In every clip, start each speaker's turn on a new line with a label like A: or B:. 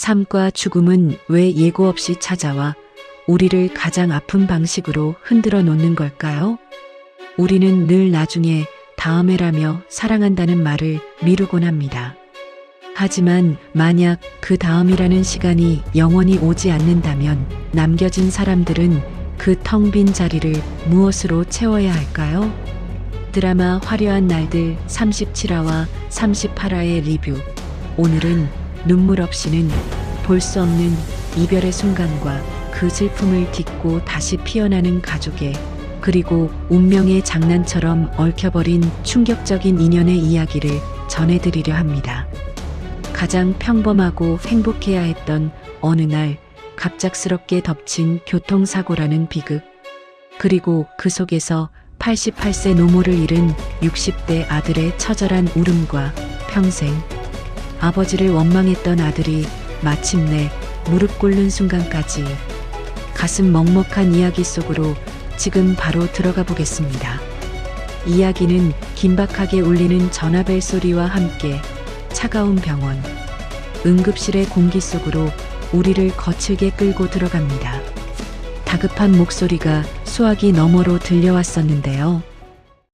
A: 삶과 죽음은 왜 예고 없이 찾아와 우리를 가장 아픈 방식으로 흔들어 놓는 걸까요? 우리는 늘 나중에 다음에라며 사랑한다는 말을 미루곤 합니다. 하지만 만약 그 다음이라는 시간이 영원히 오지 않는다면 남겨진 사람들은 그 텅 빈 자리를 무엇으로 채워야 할까요? 드라마 화려한 날들 37화와 38화의 리뷰. 오늘은 눈물 없이는 볼 수 없는 이별의 순간과 그 슬픔을 딛고 다시 피어나는 가족의, 그리고 운명의 장난처럼 얽혀버린 충격적인 인연의 이야기를 전해드리려 합니다. 가장 평범하고 행복해야 했던 어느 날 갑작스럽게 덮친 교통사고라는 비극. 그리고 그 속에서 88세 노모를 잃은 60대 아들의 처절한 울음과 평생 아버지를 원망했던 아들이 마침내 무릎 꿇는 순간까지. 가슴 먹먹한 이야기 속으로 지금 바로 들어가 보겠습니다. 이야기는 긴박하게 울리는 전화벨 소리와 함께 차가운 병원, 응급실의 공기 속으로 우리를 거칠게 끌고 들어갑니다. 다급한 목소리가 수화기 너머로 들려왔었는데요.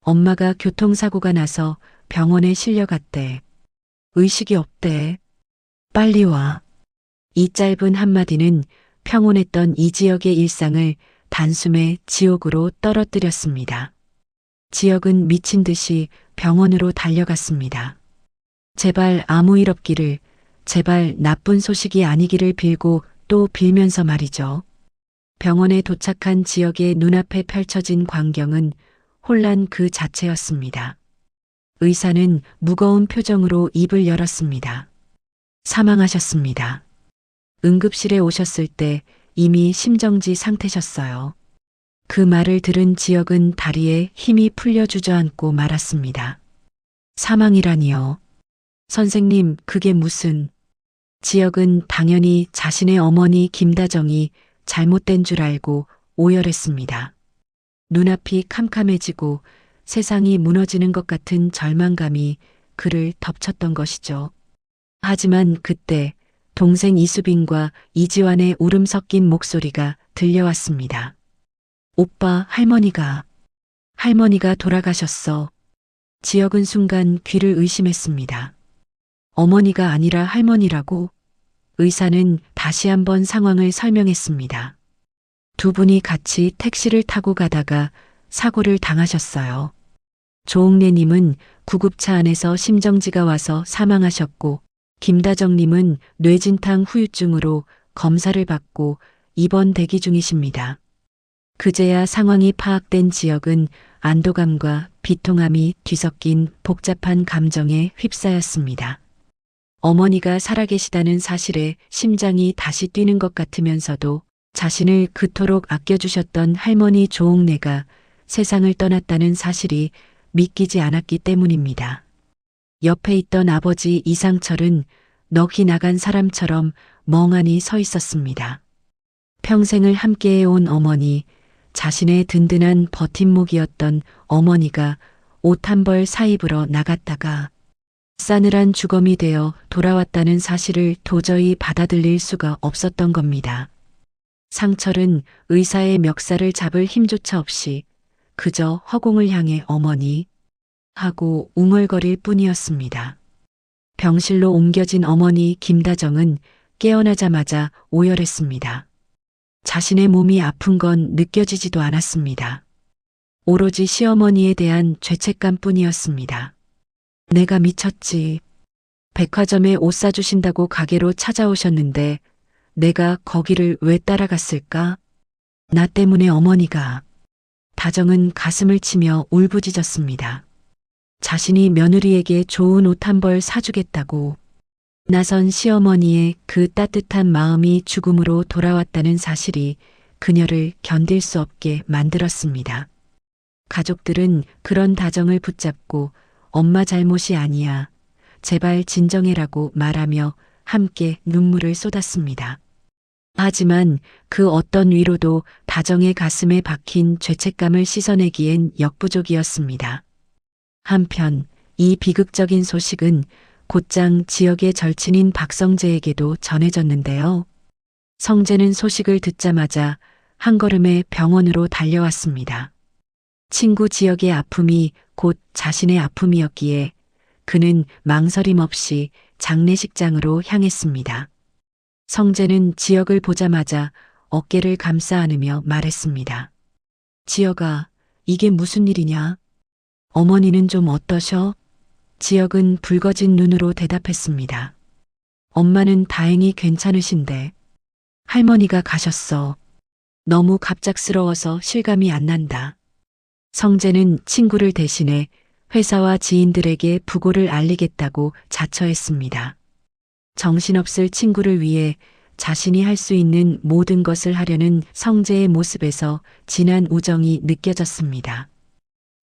A: 엄마가 교통사고가 나서 병원에 실려갔대. 의식이 없대. 빨리 와. 이 짧은 한마디는 평온했던 이 지역의 일상을 단숨에 지옥으로 떨어뜨렸습니다. 지역은 미친 듯이 병원으로 달려갔습니다. 제발 아무 일 없기를, 제발 나쁜 소식이 아니기를 빌고 또 빌면서 말이죠. 병원에 도착한 지역의 눈앞에 펼쳐진 광경은 혼란 그 자체였습니다. 의사는 무거운 표정으로 입을 열었습니다. 사망하셨습니다. 응급실에 오셨을 때 이미 심정지 상태셨어요. 그 말을 들은 지역은 다리에 힘이 풀려 주저앉고 말았습니다. 사망이라니요. 선생님, 그게 무슨... 지역은 당연히 자신의 어머니 김다정이 잘못된 줄 알고 오열했습니다. 눈앞이 캄캄해지고 세상이 무너지는 것 같은 절망감이 그를 덮쳤던 것이죠. 하지만 그때 동생 이수빈과 이지환의 울음 섞인 목소리가 들려왔습니다. 오빠, 할머니가 돌아가셨어. 지역은 순간 귀를 의심했습니다. 어머니가 아니라 할머니라고? 의사는 다시 한번 상황을 설명했습니다. 두 분이 같이 택시를 타고 가다가 사고를 당하셨어요. 조옥래님은 구급차 안에서 심정지가 와서 사망하셨고, 김다정님은 뇌진탕 후유증으로 검사를 받고 입원 대기 중이십니다. 그제야 상황이 파악된 지역은 안도감과 비통함이 뒤섞인 복잡한 감정에 휩싸였습니다. 어머니가 살아계시다는 사실에 심장이 다시 뛰는 것 같으면서도 자신을 그토록 아껴주셨던 할머니 조옥래가 세상을 떠났다는 사실이 믿기지 않았기 때문입니다. 옆에 있던 아버지 이상철은 넋이 나간 사람처럼 멍하니 서 있었습니다. 평생을 함께해온 어머니, 자신의 든든한 버팀목이었던 어머니가 옷 한 벌 사입으러 나갔다가 싸늘한 주검이 되어 돌아왔다는 사실을 도저히 받아들일 수가 없었던 겁니다. 상철은 의사의 멱살을 잡을 힘조차 없이 그저 허공을 향해 어머니 하고 웅얼거릴 뿐이었습니다. 병실로 옮겨진 어머니 김다정은 깨어나자마자 오열했습니다. 자신의 몸이 아픈 건 느껴지지도 않았습니다. 오로지 시어머니에 대한 죄책감뿐이었습니다. 내가 미쳤지. 백화점에 옷 사주신다고 가게로 찾아오셨는데 내가 거기를 왜 따라갔을까? 나 때문에 어머니가... 다정은 가슴을 치며 울부짖었습니다. 자신이 며느리에게 좋은 옷 한 벌 사주겠다고. 나선 시어머니의 그 따뜻한 마음이 죽음으로 돌아왔다는 사실이 그녀를 견딜 수 없게 만들었습니다. 가족들은 그런 다정을 붙잡고 엄마 잘못이 아니야. 제발 진정해라고 말하며 함께 눈물을 쏟았습니다. 하지만 그 어떤 위로도 다정의 가슴에 박힌 죄책감을 씻어내기엔 역부족이었습니다. 한편 이 비극적인 소식은 곧장 지역의 절친인 박성재에게도 전해졌는데요. 성재는 소식을 듣자마자 한 걸음에 병원으로 달려왔습니다. 친구 지역의 아픔이 곧 자신의 아픔이었기에 그는 망설임 없이 장례식장으로 향했습니다. 성재는 지역을 보자마자 어깨를 감싸 안으며 말했습니다. 지역아, 이게 무슨 일이냐? 어머니는 좀 어떠셔? 지역은 붉어진 눈으로 대답했습니다. 엄마는 다행히 괜찮으신데 할머니가 가셨어. 너무 갑작스러워서 실감이 안 난다. 성재는 친구를 대신해 회사와 지인들에게 부고를 알리겠다고 자처했습니다. 정신없을 친구를 위해 자신이 할 수 있는 모든 것을 하려는 성재의 모습에서 진한 우정이 느껴졌습니다.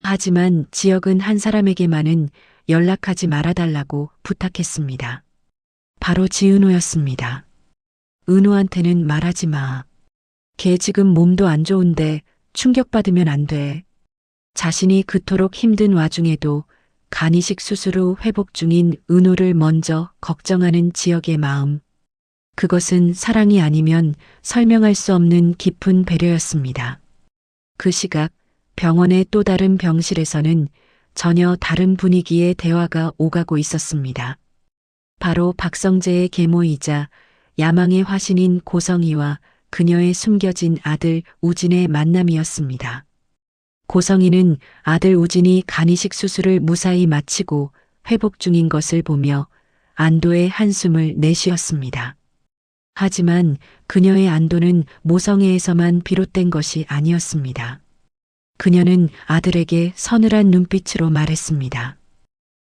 A: 하지만 지역은 한 사람에게만은 연락하지 말아달라고 부탁했습니다. 바로 지은호였습니다. 은호한테는 말하지 마. 걔 지금 몸도 안 좋은데 충격받으면 안 돼. 자신이 그토록 힘든 와중에도 간이식 수술 후 회복 중인 은호를 먼저 걱정하는 지역의 마음. 그것은 사랑이 아니면 설명할 수 없는 깊은 배려였습니다. 그 시각 병원의 또 다른 병실에서는 전혀 다른 분위기의 대화가 오가고 있었습니다. 바로 박성재의 계모이자 야망의 화신인 고성이와 그녀의 숨겨진 아들 우진의 만남이었습니다. 고성이는 아들 우진이 간이식 수술을 무사히 마치고 회복 중인 것을 보며 안도의 한숨을 내쉬었습니다. 하지만 그녀의 안도는 모성애에서만 비롯된 것이 아니었습니다. 그녀는 아들에게 서늘한 눈빛으로 말했습니다.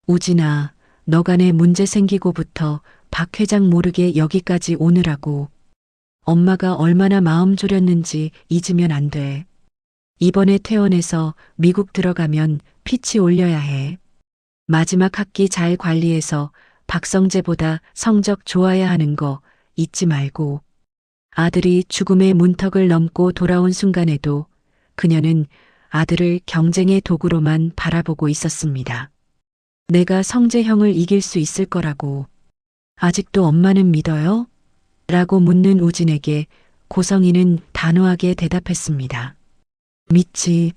A: 우진아, 너간에 문제 생기고부터 박 회장 모르게 여기까지 오느라고. 엄마가 얼마나 마음 졸였는지 잊으면 안 돼. 이번에 퇴원해서 미국 들어가면 피치 올려야 해. 마지막 학기 잘 관리해서 박성재보다 성적 좋아야 하는 거 잊지 말고. 아들이 죽음의 문턱을 넘고 돌아온 순간에도 그녀는 아들을 경쟁의 도구로만 바라보고 있었습니다. 내가 성재 형을 이길 수 있을 거라고. 아직도 엄마는 믿어요? 라고 묻는 우진에게 고성이는 단호하게 대답했습니다. 믿지.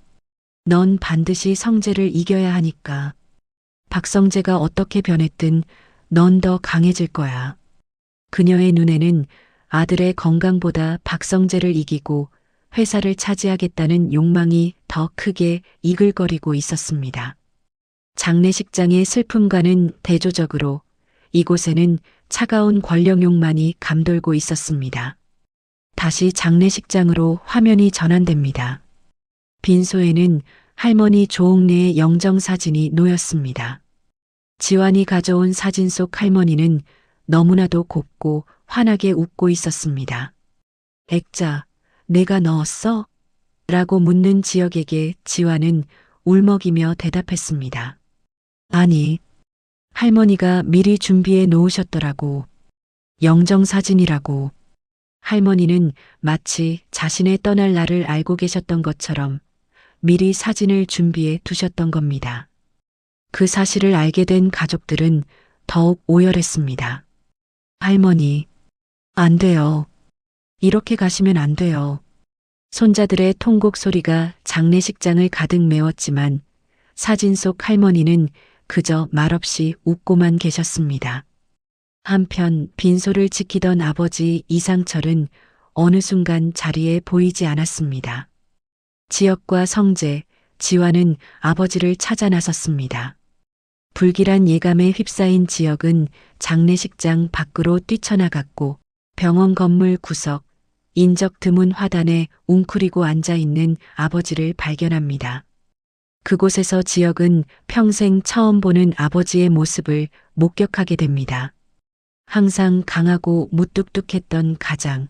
A: 넌 반드시 성재를 이겨야 하니까. 박성재가 어떻게 변했든 넌 더 강해질 거야. 그녀의 눈에는 아들의 건강보다 박성재를 이기고 회사를 차지하겠다는 욕망이 더 크게 이글거리고 있었습니다. 장례식장의 슬픔과는 대조적으로 이곳에는 차가운 권력욕만이 감돌고 있었습니다. 다시 장례식장으로 화면이 전환됩니다. 빈소에는 할머니 조옥래의 영정사진이 놓였습니다. 지환이 가져온 사진 속 할머니는 너무나도 곱고 환하게 웃고 있었습니다. 액자, 내가 넣었어? 라고 묻는 지역에게 지환은 울먹이며 대답했습니다. 아니, 할머니가 미리 준비해 놓으셨더라고. 영정사진이라고. 할머니는 마치 자신의 떠날 날을 알고 계셨던 것처럼 미리 사진을 준비해 두셨던 겁니다. 그 사실을 알게 된 가족들은 더욱 오열했습니다. 할머니, 안 돼요. 이렇게 가시면 안 돼요. 손자들의 통곡 소리가 장례식장을 가득 메웠지만 사진 속 할머니는 그저 말없이 웃고만 계셨습니다. 한편 빈소를 지키던 아버지 이상철은 어느 순간 자리에 보이지 않았습니다. 지역과 성재, 지환은 아버지를 찾아 나섰습니다. 불길한 예감에 휩싸인 지역은 장례식장 밖으로 뛰쳐나갔고 병원 건물 구석, 인적 드문 화단에 웅크리고 앉아있는 아버지를 발견합니다. 그곳에서 지역은 평생 처음 보는 아버지의 모습을 목격하게 됩니다. 항상 강하고 무뚝뚝했던 가장,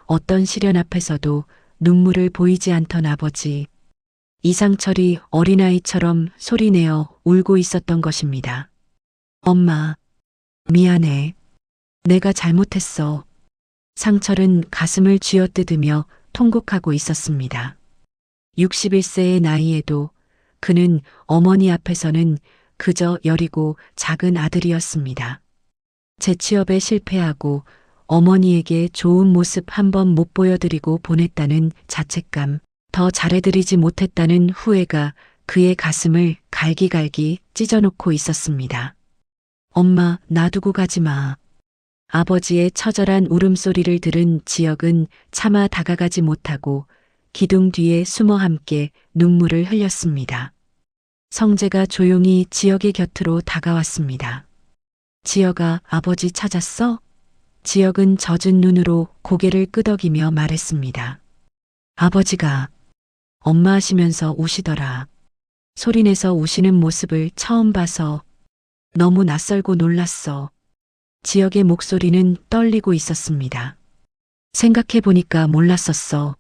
A: 어떤 시련 앞에서도 눈물을 보이지 않던 아버지. 이상철이 어린아이처럼 소리내어 울고 있었던 것입니다. 엄마, 미안해. 내가 잘못했어. 상철은 가슴을 쥐어뜯으며 통곡하고 있었습니다. 61세의 나이에도 그는 어머니 앞에서는 그저 여리고 작은 아들이었습니다. 재취업에 실패하고 어머니에게 좋은 모습 한번 못 보여드리고 보냈다는 자책감, 더 잘해드리지 못했다는 후회가 그의 가슴을 갈기갈기 찢어놓고 있었습니다. 엄마, 놔두고 가지 마. 아버지의 처절한 울음소리를 들은 지혁은 차마 다가가지 못하고 기둥 뒤에 숨어 함께 눈물을 흘렸습니다. 성재가 조용히 지혁의 곁으로 다가왔습니다. 지혁아, 아버지 찾았어? 지혁은 젖은 눈으로 고개를 끄덕이며 말했습니다. 아버지가 엄마 하시면서 우시더라. 소리내서 우시는 모습을 처음 봐서 너무 낯설고 놀랐어. 지혁의 목소리는 떨리고 있었습니다. 생각해보니까 몰랐었어.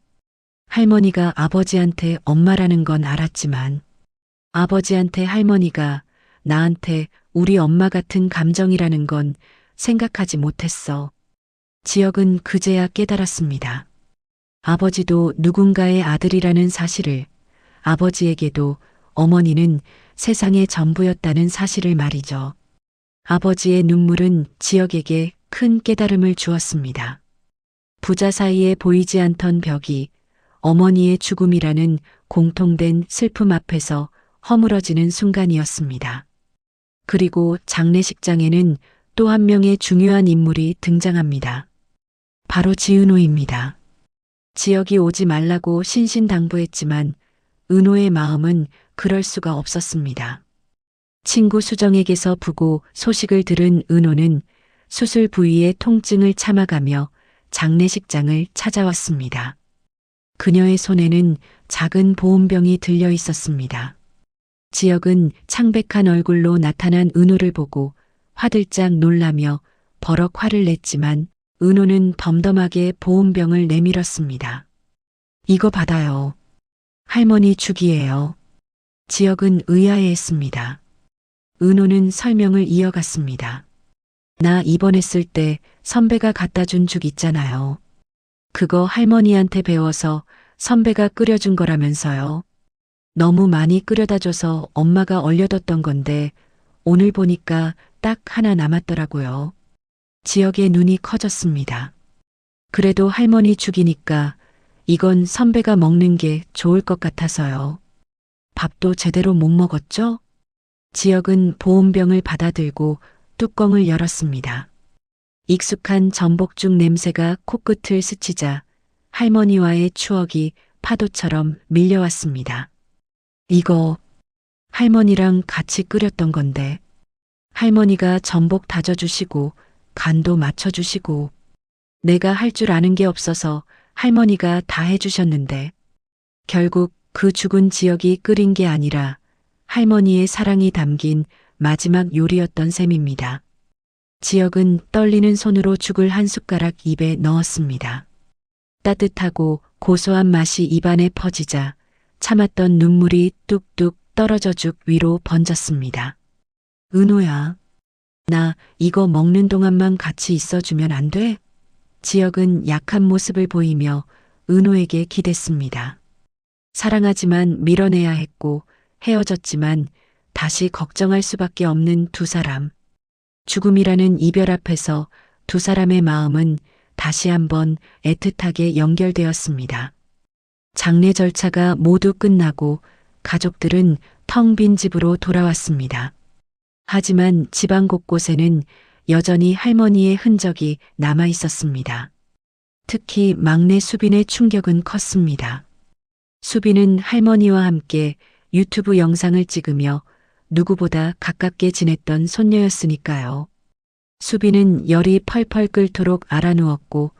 A: 할머니가 아버지한테 엄마라는 건 알았지만 아버지한테 할머니가 나한테 우리 엄마 같은 감정이라는 건 생각하지 못했어. 지혁은 그제야 깨달았습니다. 아버지도 누군가의 아들이라는 사실을, 아버지에게도 어머니는 세상의 전부였다는 사실을 말이죠. 아버지의 눈물은 지혁에게 큰 깨달음을 주었습니다. 부자 사이에 보이지 않던 벽이 어머니의 죽음이라는 공통된 슬픔 앞에서 허물어지는 순간이었습니다. 그리고 장례식장에는 또 한 명의 중요한 인물이 등장합니다. 바로 지은호입니다. 지혁이 오지 말라고 신신당부했지만 은호의 마음은 그럴 수가 없었습니다. 친구 수정에게서 부고 소식을 들은 은호는 수술 부위의 통증을 참아가며 장례식장을 찾아왔습니다. 그녀의 손에는 작은 보온병이 들려 있었습니다. 지혁은 창백한 얼굴로 나타난 은호를 보고 화들짝 놀라며 버럭 화를 냈지만 은호는 덤덤하게 보온병을 내밀었습니다. 이거 받아요. 할머니 죽이에요. 지혁은 의아해했습니다. 은호는 설명을 이어갔습니다. 나 입원했을 때 선배가 갖다 준 죽 있잖아요. 그거 할머니한테 배워서 선배가 끓여준 거라면서요. 너무 많이 끓여다 줘서 엄마가 얼려뒀던 건데 오늘 보니까 딱 하나 남았더라고요. 지혁의 눈이 커졌습니다. 그래도 할머니 죽이니까 이건 선배가 먹는 게 좋을 것 같아서요. 밥도 제대로 못 먹었죠? 지혁은 보온병을 받아들고 뚜껑을 열었습니다. 익숙한 전복죽 냄새가 코끝을 스치자 할머니와의 추억이 파도처럼 밀려왔습니다. 이거 할머니랑 같이 끓였던 건데 할머니가 전복 다져주시고 간도 맞춰주시고 내가 할 줄 아는 게 없어서 할머니가 다 해주셨는데 결국 그 죽은 지역이 끓인 게 아니라 할머니의 사랑이 담긴 마지막 요리였던 셈입니다. 지역은 떨리는 손으로 죽을 한 숟가락 입에 넣었습니다. 따뜻하고 고소한 맛이 입안에 퍼지자 참았던 눈물이 뚝뚝 떨어져 죽 위로 번졌습니다. 은호야, 나 이거 먹는 동안만 같이 있어주면 안 돼? 지역은 약한 모습을 보이며 은호에게 기댔습니다. 사랑하지만 밀어내야 했고 헤어졌지만 다시 걱정할 수밖에 없는 두 사람. 죽음이라는 이별 앞에서 두 사람의 마음은 다시 한번 애틋하게 연결되었습니다. 장례 절차가 모두 끝나고 가족들은 텅 빈 집으로 돌아왔습니다. 하지만 집안 곳곳에는 여전히 할머니의 흔적이 남아 있었습니다. 특히 막내 수빈의 충격은 컸습니다. 수빈은 할머니와 함께 유튜브 영상을 찍으며 누구보다 가깝게 지냈던 손녀였으니까요. 수빈은 열이 펄펄 끓도록 알아누웠고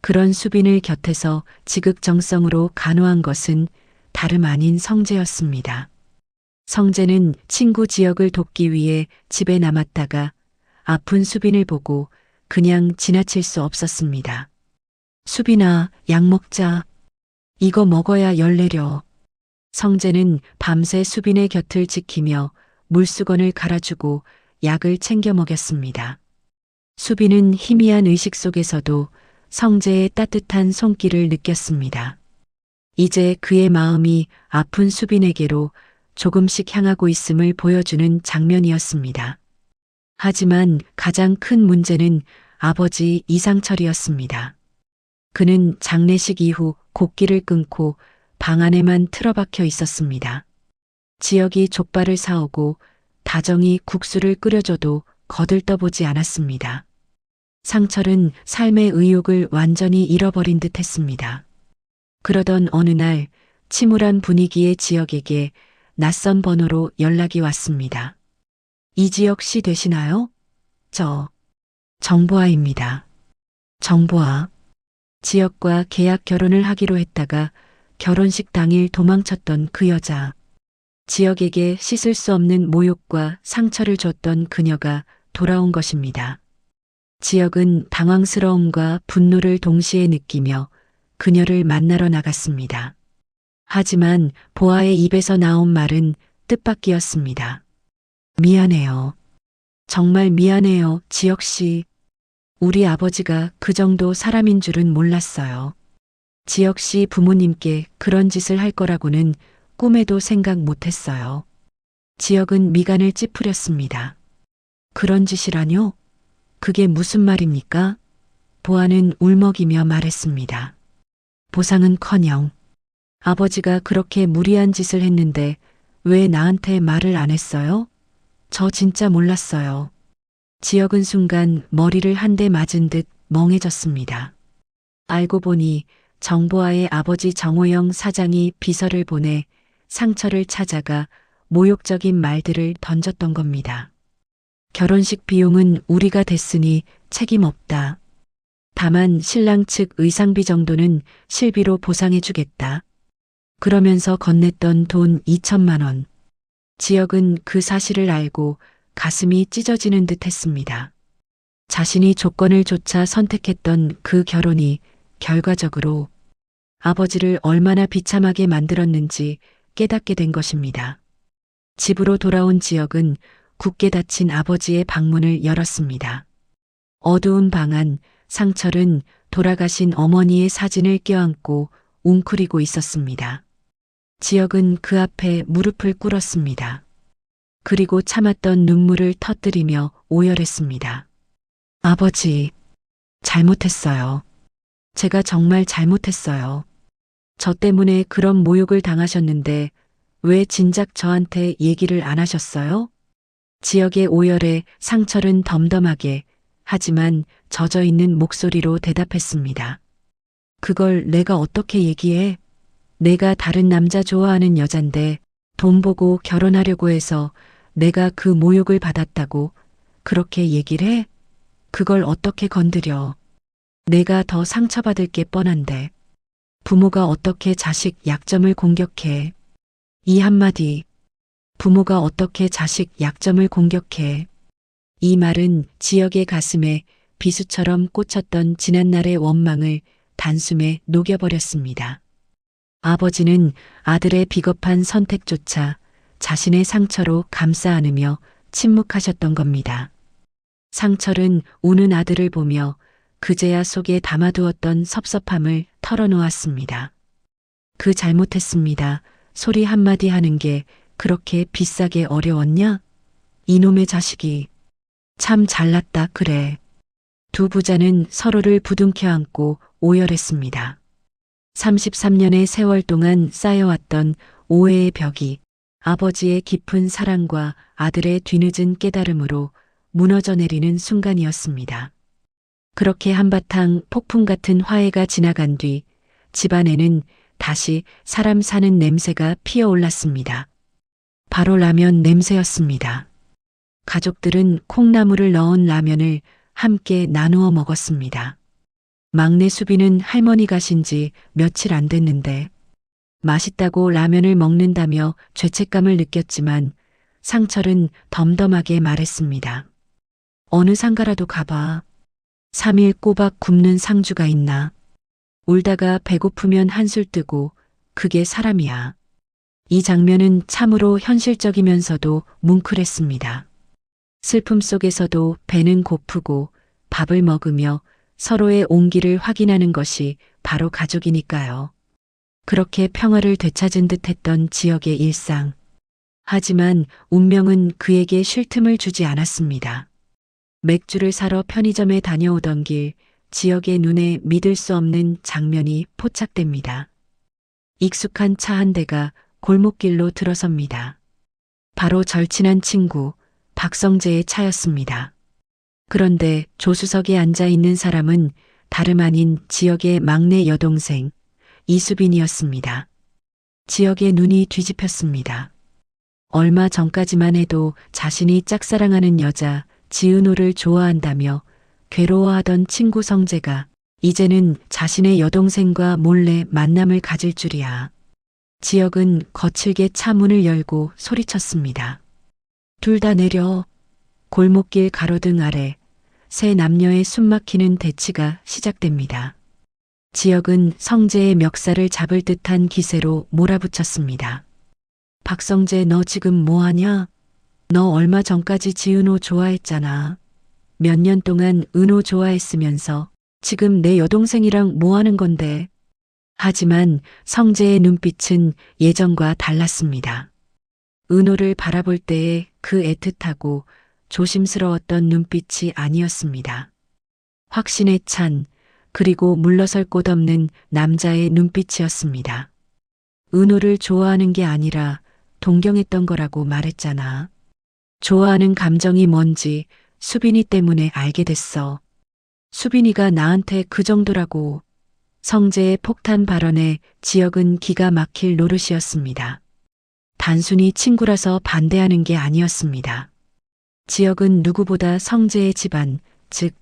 A: 그런 수빈을 곁에서 지극정성으로 간호한 것은 다름 아닌 성재였습니다. 성재는 친구 지역을 돕기 위해 집에 남았다가 아픈 수빈을 보고 그냥 지나칠 수 없었습니다. 수빈아, 약 먹자. 이거 먹어야 열 내려. 성재는 밤새 수빈의 곁을 지키며 물수건을 갈아주고 약을 챙겨 먹였습니다. 수빈은 희미한 의식 속에서도 성재의 따뜻한 손길을 느꼈습니다. 이제 그의 마음이 아픈 수빈에게로 조금씩 향하고 있음을 보여주는 장면이었습니다. 하지만 가장 큰 문제는 아버지 이상철이었습니다. 그는 장례식 이후 곡기를 끊고 방 안에만 틀어박혀 있었습니다. 지역이 족발을 사오고 다정이 국수를 끓여줘도 거들떠보지 않았습니다. 상철은 삶의 의욕을 완전히 잃어버린 듯 했습니다. 그러던 어느 날 침울한 분위기의 지역에게 낯선 번호로 연락이 왔습니다. 이지혁 씨 되시나요? 저 정보아입니다. 정보아. 지혁과 계약 결혼을 하기로 했다가 결혼식 당일 도망쳤던 그 여자. 지혁에게 씻을 수 없는 모욕과 상처를 줬던 그녀가 돌아온 것입니다. 지혁은 당황스러움과 분노를 동시에 느끼며 그녀를 만나러 나갔습니다. 하지만 보아의 입에서 나온 말은 뜻밖이었습니다. 미안해요. 정말 미안해요, 지혁 씨. 우리 아버지가 그 정도 사람인 줄은 몰랐어요. 지혁 씨 부모님께 그런 짓을 할 거라고는 꿈에도 생각 못했어요. 지혁은 미간을 찌푸렸습니다. 그런 짓이라뇨? 그게 무슨 말입니까? 보아는 울먹이며 말했습니다. 보상은커녕 아버지가 그렇게 무리한 짓을 했는데 왜 나한테 말을 안 했어요? 저 진짜 몰랐어요. 지혁은 순간 머리를 한 대 맞은 듯 멍해졌습니다. 알고 보니 정보아의 아버지 정호영 사장이 비서를 보내 상처를 찾아가 모욕적인 말들을 던졌던 겁니다. 결혼식 비용은 우리가 댔으니 책임 없다. 다만 신랑 측 의상비 정도는 실비로 보상해주겠다. 그러면서 건넸던 돈 2천만 원. 지혁은 그 사실을 알고 가슴이 찢어지는 듯 했습니다. 자신이 조건을 조차 선택했던 그 결혼이 결과적으로 아버지를 얼마나 비참하게 만들었는지 깨닫게 된 것입니다. 집으로 돌아온 지혁은 굳게 닫힌 아버지의 방문을 열었습니다. 어두운 방 안 상철은 돌아가신 어머니의 사진을 껴안고 웅크리고 있었습니다. 지혁은 그 앞에 무릎을 꿇었습니다. 그리고 참았던 눈물을 터뜨리며 오열했습니다. 아버지, 잘못했어요. 제가 정말 잘못했어요. 저 때문에 그런 모욕을 당하셨는데 왜 진작 저한테 얘기를 안 하셨어요? 지역의 오열에 상철은 덤덤하게 하지만 젖어있는 목소리로 대답했습니다. 그걸 내가 어떻게 얘기해? 내가 다른 남자 좋아하는 여잔데 돈 보고 결혼하려고 해서 내가 그 모욕을 받았다고 그렇게 얘기를 해? 그걸 어떻게 건드려? 내가 더 상처받을 게 뻔한데. 부모가 어떻게 자식 약점을 공격해? 이 한마디. 부모가 어떻게 자식 약점을 공격해? 이 말은 지역의 가슴에 비수처럼 꽂혔던 지난날의 원망을 단숨에 녹여버렸습니다. 아버지는 아들의 비겁한 선택조차 자신의 상처로 감싸 안으며 침묵하셨던 겁니다. 상철은 우는 아들을 보며 그제야 속에 담아두었던 섭섭함을 털어놓았습니다. 그 잘못했습니다. 소리 한마디 하는 게 그렇게 비싸게 어려웠냐? 이놈의 자식이. 참 잘났다 그래. 두 부자는 서로를 부둥켜 안고 오열했습니다. 33년의 세월 동안 쌓여왔던 오해의 벽이 아버지의 깊은 사랑과 아들의 뒤늦은 깨달음으로 무너져 내리는 순간이었습니다. 그렇게 한바탕 폭풍 같은 화해가 지나간 뒤 집안에는 다시 사람 사는 냄새가 피어올랐습니다. 바로 라면 냄새였습니다. 가족들은 콩나물을 넣은 라면을 함께 나누어 먹었습니다. 막내 수비는 할머니 가신 지 며칠 안 됐는데 맛있다고 라면을 먹는다며 죄책감을 느꼈지만 상철은 덤덤하게 말했습니다. 어느 상가라도 가봐. 3일 꼬박 굶는 상주가 있나. 울다가 배고프면 한술 뜨고 그게 사람이야. 이 장면은 참으로 현실적이면서도 뭉클했습니다. 슬픔 속에서도 배는 고프고 밥을 먹으며 서로의 온기를 확인하는 것이 바로 가족이니까요. 그렇게 평화를 되찾은 듯 했던 지역의 일상. 하지만 운명은 그에게 쉴 틈을 주지 않았습니다. 맥주를 사러 편의점에 다녀오던 길, 지역의 눈에 믿을 수 없는 장면이 포착됩니다. 익숙한 차 한 대가 골목길로 들어섭니다. 바로 절친한 친구 박성재의 차였습니다. 그런데 조수석에 앉아 있는 사람은 다름 아닌 지역의 막내 여동생 이수빈이었습니다. 지역의 눈이 뒤집혔습니다. 얼마 전까지만 해도 자신이 짝사랑하는 여자 지은호를 좋아한다며 괴로워하던 친구 성재가 이제는 자신의 여동생과 몰래 만남을 가질 줄이야. 지역은 거칠게 차 문을 열고 소리쳤습니다. 둘 다 내려. 골목길 가로등 아래 세 남녀의 숨막히는 대치가 시작됩니다. 지역은 성재의 멱살을 잡을 듯한 기세로 몰아붙였습니다. 박성재, 너 지금 뭐하냐? 너 얼마 전까지 지은호 좋아했잖아. 몇 년 동안 은호 좋아했으면서 지금 내 여동생이랑 뭐하는 건데? 하지만 성재의 눈빛은 예전과 달랐습니다. 은호를 바라볼 때의 그 애틋하고 조심스러웠던 눈빛이 아니었습니다. 확신에 찬, 그리고 물러설 곳 없는 남자의 눈빛이었습니다. 은호를 좋아하는 게 아니라 동경했던 거라고 말했잖아. 좋아하는 감정이 뭔지 수빈이 때문에 알게 됐어. 수빈이가 나한테 그 정도라고. 성재의 폭탄 발언에 지역은 기가 막힐 노릇이었습니다. 단순히 친구라서 반대하는 게 아니었습니다. 지역은 누구보다 성재의 집안, 즉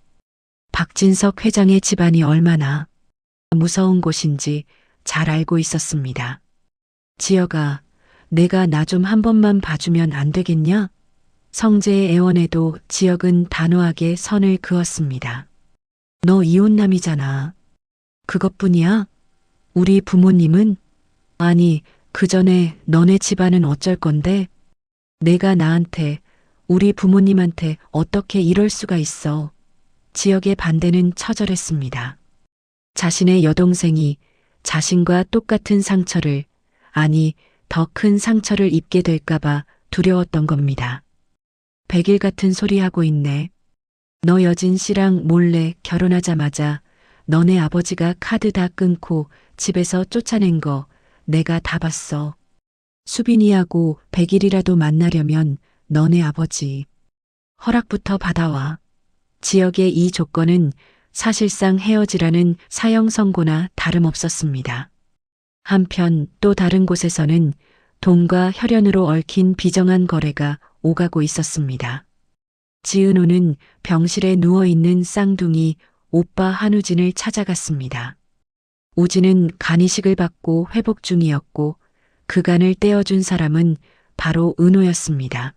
A: 박진석 회장의 집안이 얼마나 무서운 곳인지 잘 알고 있었습니다. 지역아, 내가 나 좀 한 번만 봐주면 안 되겠냐? 성재의 애원에도 지역은 단호하게 선을 그었습니다. 너 이혼남이잖아. 그것뿐이야? 우리 부모님은? 아니, 그 전에 너네 집안은 어쩔 건데? 내가 나한테, 우리 부모님한테 어떻게 이럴 수가 있어. 지역의 반대는 처절했습니다. 자신의 여동생이 자신과 똑같은 상처를, 아니, 더 큰 상처를 입게 될까봐 두려웠던 겁니다. 백일 같은 소리 하고 있네. 너 여진 씨랑 몰래 결혼하자마자 너네 아버지가 카드 다 끊고 집에서 쫓아낸 거 내가 다 봤어. 수빈이하고 백일이라도 만나려면 너네 아버지 허락부터 받아와. 지역의 이 조건은 사실상 헤어지라는 사형 선고나 다름없었습니다. 한편 또 다른 곳에서는 돈과 혈연으로 얽힌 비정한 거래가 오가고 있었습니다. 지은호는 병실에 누워있는 쌍둥이 오빠 한우진을 찾아갔습니다. 우진은 간이식을 받고 회복 중이었고 그 간을 떼어준 사람은 바로 은호였습니다.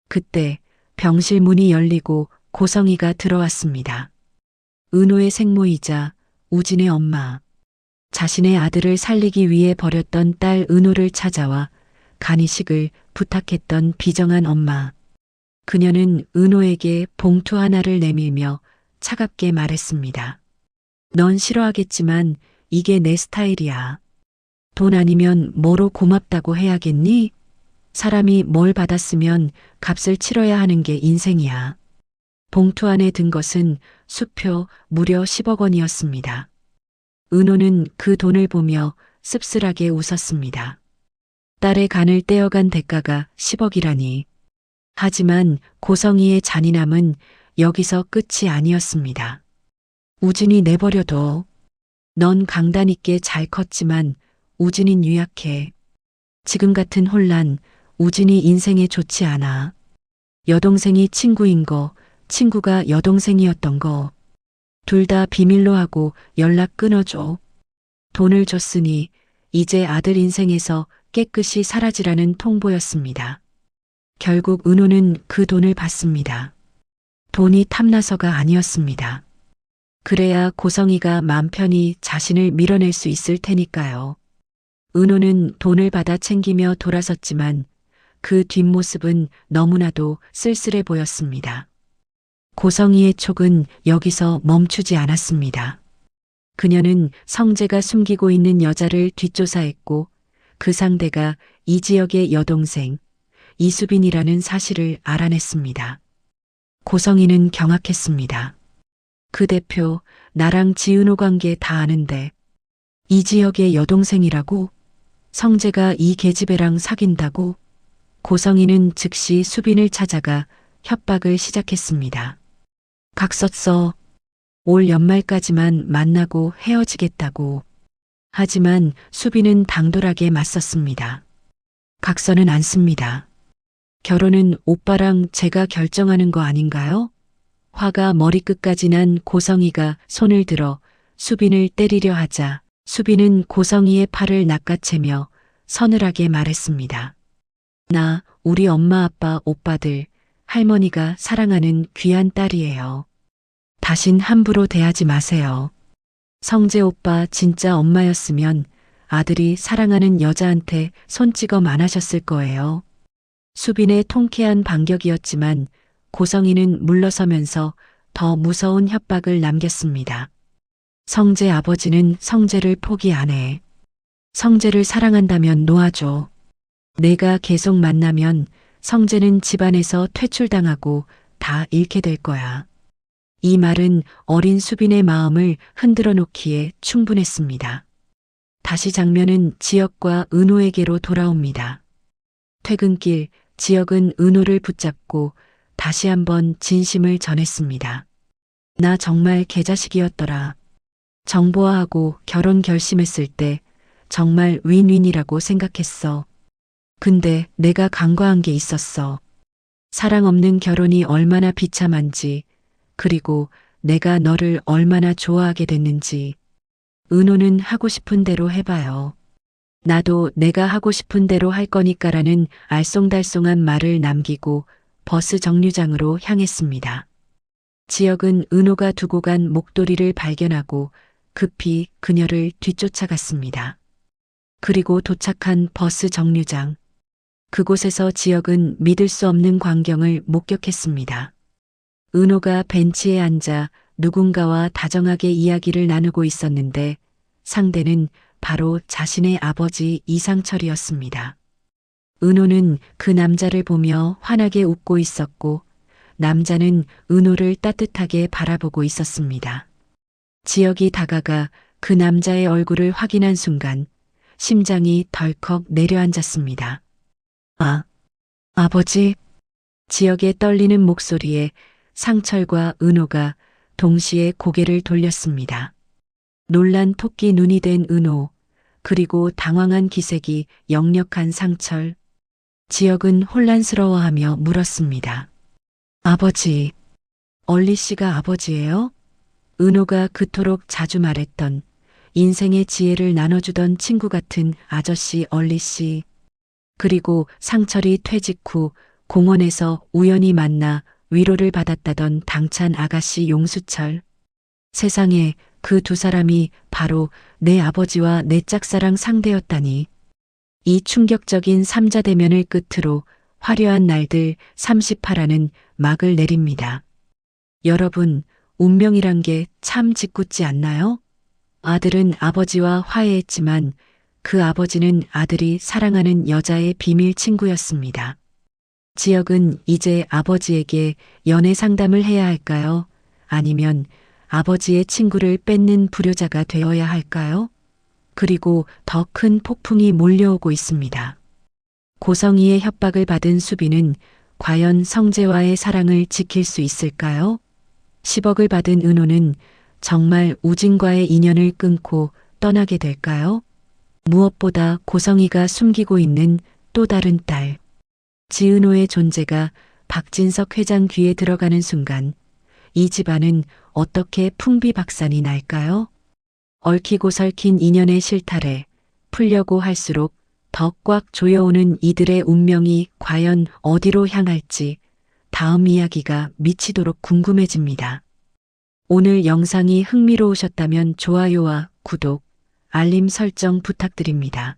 A: 그때 병실 문이 열리고 고성이가 들어왔습니다. 은호의 생모이자 우진의 엄마. 자신의 아들을 살리기 위해 버렸던 딸 은호를 찾아와 간이식을 부탁했던 비정한 엄마. 그녀는 은호에게 봉투 하나를 내밀며 차갑게 말했습니다. 넌 싫어하겠지만 이게 내 스타일이야. 돈 아니면 뭐로 고맙다고 해야겠니? 사람이 뭘 받았으면 값을 치러야 하는 게 인생이야. 봉투 안에 든 것은 수표 무려 10억 원이었습니다. 은호는 그 돈을 보며 씁쓸하게 웃었습니다. 딸의 간을 떼어간 대가가 10억이라니. 하지만 고성이의 잔인함은 여기서 끝이 아니었습니다. 우진이 내버려둬. 넌 강단 있게 잘 컸지만 우진인 유약해. 지금 같은 혼란, 우진이 인생에 좋지 않아. 여동생이 친구인 거, 친구가 여동생이었던 거. 둘 다 비밀로 하고 연락 끊어줘. 돈을 줬으니 이제 아들 인생에서 깨끗이 사라지라는 통보였습니다. 결국 은호는 그 돈을 받습니다. 돈이 탐나서가 아니었습니다. 그래야 고성이가 맘 편히 자신을 밀어낼 수 있을 테니까요. 은호는 돈을 받아 챙기며 돌아섰지만 그 뒷모습은 너무나도 쓸쓸해 보였습니다. 고성이의 촉은 여기서 멈추지 않았습니다. 그녀는 성재가 숨기고 있는 여자를 뒷조사했고 그 상대가 이 지역의 여동생 이수빈이라는 사실을 알아냈습니다. 고성이는 경악했습니다. 그 대표, 나랑 지은호 관계 다 아는데 이 지역의 여동생이라고? 성재가 이 계집애랑 사귄다고? 고성이는 즉시 수빈을 찾아가 협박을 시작했습니다. 각서 써. 올 연말까지만 만나고 헤어지겠다고. 하지만 수빈은 당돌하게 맞섰습니다. 각서는 안 씁니다. 결혼은 오빠랑 제가 결정하는 거 아닌가요? 화가 머리끝까지 난 고성이가 손을 들어 수빈을 때리려 하자 수빈은 고성이의 팔을 낚아채며 서늘하게 말했습니다. 나 우리 엄마 아빠 오빠들 할머니가 사랑하는 귀한 딸이에요. 다신 함부로 대하지 마세요. 성재 오빠 진짜 엄마였으면 아들이 사랑하는 여자한테 손찌검 안 하셨을 거예요. 수빈의 통쾌한 반격이었지만 고성이는 물러서면서 더 무서운 협박을 남겼습니다. 성재 아버지는 성재를 포기 안 해. 성재를 사랑한다면 놓아줘. 내가 계속 만나면 성재는 집안에서 퇴출당하고 다 잃게 될 거야. 이 말은 어린 수빈의 마음을 흔들어 놓기에 충분했습니다. 다시 장면은 지역과 은호에게로 돌아옵니다. 퇴근길 지역은 은호를 붙잡고 다시 한번 진심을 전했습니다. 나 정말 개자식이었더라. 정보화하고 결혼 결심했을 때 정말 윈윈이라고 생각했어. 근데 내가 간과한 게 있었어. 사랑 없는 결혼이 얼마나 비참한지, 그리고 내가 너를 얼마나 좋아하게 됐는지. 은호는 하고 싶은 대로 해봐요. 나도 내가 하고 싶은 대로 할 거니까라는 알쏭달쏭한 말을 남기고 버스 정류장으로 향했습니다. 지역은 은호가 두고 간 목도리를 발견하고 급히 그녀를 뒤쫓아갔습니다. 그리고 도착한 버스 정류장. 그곳에서 지역은 믿을 수 없는 광경을 목격했습니다. 은호가 벤치에 앉아 누군가와 다정하게 이야기를 나누고 있었는데 상대는 바로 자신의 아버지 이상철이었습니다. 은호는 그 남자를 보며 환하게 웃고 있었고 남자는 은호를 따뜻하게 바라보고 있었습니다. 지역이 다가가 그 남자의 얼굴을 확인한 순간 심장이 덜컥 내려앉았습니다. 아버지. 지역의 떨리는 목소리에 상철과 은호가 동시에 고개를 돌렸습니다. 놀란 토끼 눈이 된 은호, 그리고 당황한 기색이 역력한 상철. 지역은 혼란스러워하며 물었습니다. 아버지, 얼리 씨가 아버지예요? 은호가 그토록 자주 말했던 인생의 지혜를 나눠주던 친구 같은 아저씨 얼리 씨. 그리고 상철이 퇴직 후 공원에서 우연히 만나 위로를 받았다던 당찬 아가씨 용수철. 세상에 그 두 사람이 바로 내 아버지와 내 짝사랑 상대였다니. 이 충격적인 삼자 대면을 끝으로 화려한 날들 38화는 막을 내립니다. 여러분, 운명이란 게 참 짓궂지 않나요? 아들은 아버지와 화해했지만 그 아버지는 아들이 사랑하는 여자의 비밀 친구였습니다. 지역은 이제 아버지에게 연애 상담을 해야 할까요? 아니면 아버지의 친구를 뺏는 불효자가 되어야 할까요? 그리고 더 큰 폭풍이 몰려오고 있습니다. 고성이의 협박을 받은 수빈은 과연 성재와의 사랑을 지킬 수 있을까요? 10억을 받은 은호는 정말 우진과의 인연을 끊고 떠나게 될까요? 무엇보다 고성이가 숨기고 있는 또 다른 딸, 지은호의 존재가 박진석 회장 귀에 들어가는 순간 이 집안은 어떻게 풍비박산이 날까요? 얽히고 설킨 인연의 실타래, 풀려고 할수록 더 꽉 조여오는 이들의 운명이 과연 어디로 향할지 다음 이야기가 미치도록 궁금해집니다. 오늘 영상이 흥미로우셨다면 좋아요와 구독, 알림 설정 부탁드립니다.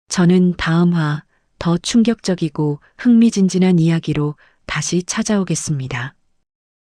A: 저는 다음 화 더 충격적이고 흥미진진한 이야기로 다시 찾아오겠습니다.